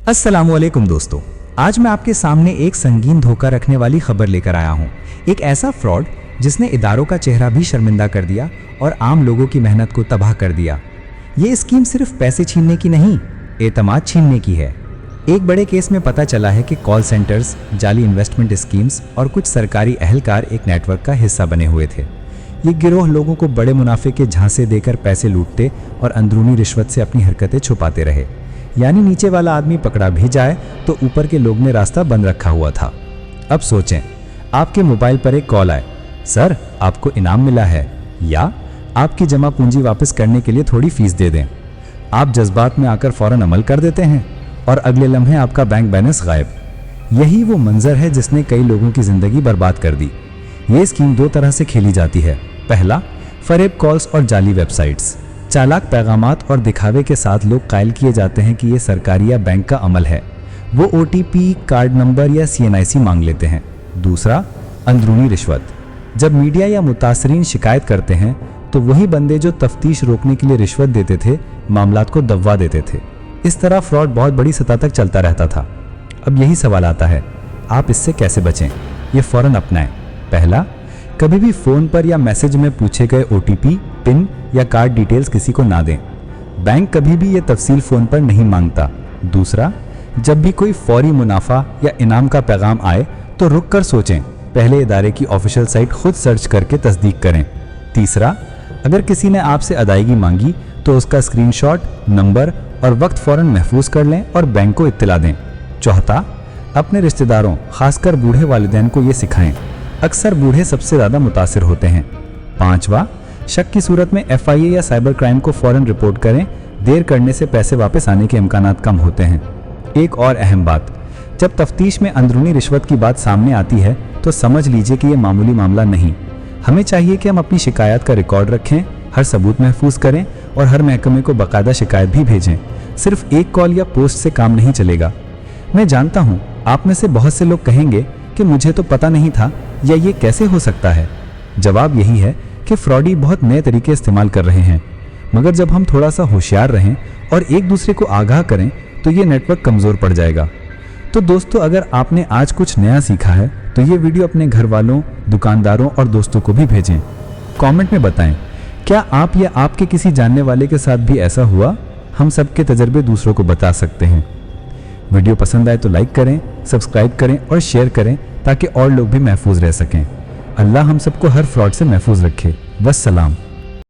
अस्सलामुअलैकुम दोस्तों, आज मैं आपके सामने एक संगीन धोखा रखने वाली खबर लेकर आया हूँ। एक ऐसा फ्रॉड जिसने इदारों का चेहरा भी शर्मिंदा कर दिया और आम लोगों की मेहनत को तबाह कर दिया। ये स्कीम सिर्फ पैसे छीनने की नहीं, एतमाद छीनने की है। एक बड़े केस में पता चला है कि कॉल सेंटर्स, जाली इन्वेस्टमेंट स्कीम्स और कुछ सरकारी अहलकार एक नेटवर्क का हिस्सा बने हुए थे। ये गिरोह लोगों को बड़े मुनाफे के झांसे देकर पैसे लूटते और अंदरूनी रिश्वत से अपनी हरकतें छुपाते रहे। यानी नीचे वाला आदमी पकड़ा भी जाए तो ऊपर के लोग ने रास्ता बंद रखा हुआ था। अब सोचें, आपके मोबाइल पर एक कॉल आए, सर आपको इनाम मिला है, या आपकी जमा पूंजी वापस करने के लिए थोड़ी फीस दे दें। आप जज्बात में आकर फौरन अमल कर देते हैं और अगले लम्हे आपका बैंक बैलेंस गायब। यही वो मंजर है जिसने कई लोगों की जिंदगी बर्बाद कर दी। ये स्कीम दो तरह से खेली जाती है। पहला, फरेब कॉल्स और जाली वेबसाइट्स। चालाक पैगामात और दिखावे के साथ लोग कायल किए जाते हैं कि ये सरकारी या बैंक का अमल है। वो OTP, कार्ड नंबर या CNIC मांग लेते हैं। दूसरा, अंदरूनी रिश्वत। जब मीडिया या मुतासरीन शिकायत करते हैं तो वही बंदे जो तफ्तीश रोकने के लिए रिश्वत देते थे, मामलात को दबवा देते थे। इस तरह फ्रॉड बहुत बड़ी सतह तक चलता रहता था। अब यही सवाल आता है, आप इससे कैसे बचें? ये फौरन अपनाएं। पहला, कभी भी फ़ोन पर या मैसेज में पूछे गए OTP, पिन या कार्ड डिटेल्स किसी को ना दें। बैंक कभी भी ये तफसील फ़ोन पर नहीं मांगता। दूसरा, जब भी कोई फौरी मुनाफा या इनाम का पैगाम आए तो रुक कर सोचें, पहले इदारे की ऑफिशियल साइट खुद सर्च करके तस्दीक करें। तीसरा, अगर किसी ने आपसे अदायगी मांगी तो उसका स्क्रीनशॉट, नंबर और वक्त फ़ौरन महफूज कर लें और बैंक को इत्तला दें। चौथा, अपने रिश्तेदारों, खासकर बूढ़े वालिदैन को ये सिखाएं। अक्सर बूढ़े सबसे ज़्यादा मुतासिर होते हैं। पांचवा, शक की सूरत में FIA या साइबर क्राइम को फ़ौरन रिपोर्ट करें। देर करने से पैसे वापस आने के इम्कानात कम होते हैं। एक और अहम बात, जब तफ्तीश में अंदरूनी रिश्वत की बात सामने आती है तो समझ लीजिए कि ये मामूली मामला नहीं। हमें चाहिए कि हम अपनी शिकायत का रिकॉर्ड रखें, हर सबूत महफूज करें और हर महकमे को बाकायदा शिकायत भी भेजें। सिर्फ एक कॉल या पोस्ट से काम नहीं चलेगा। मैं जानता हूँ आप में से बहुत से लोग कहेंगे कि मुझे तो पता नहीं था, या ये कैसे हो सकता है। जवाब यही है कि फ्रॉडी बहुत नए तरीके इस्तेमाल कर रहे हैं, मगर जब हम थोड़ा सा होशियार रहें और एक दूसरे को आगाह करें तो ये नेटवर्क कमज़ोर पड़ जाएगा। तो दोस्तों, अगर आपने आज कुछ नया सीखा है तो ये वीडियो अपने घर वालों, दुकानदारों और दोस्तों को भी भेजें। कमेंट में बताएं, क्या आप या आपके किसी जानने वाले के साथ भी ऐसा हुआ? हम सबके तजर्बे दूसरों को बता सकते हैं। वीडियो पसंद आए तो लाइक करें, सब्सक्राइब करें और शेयर करें ताकि और लोग भी महफूज रह सकें। अल्लाह हम सबको हर फ्रॉड से महफूज रखे। वस्सलाम।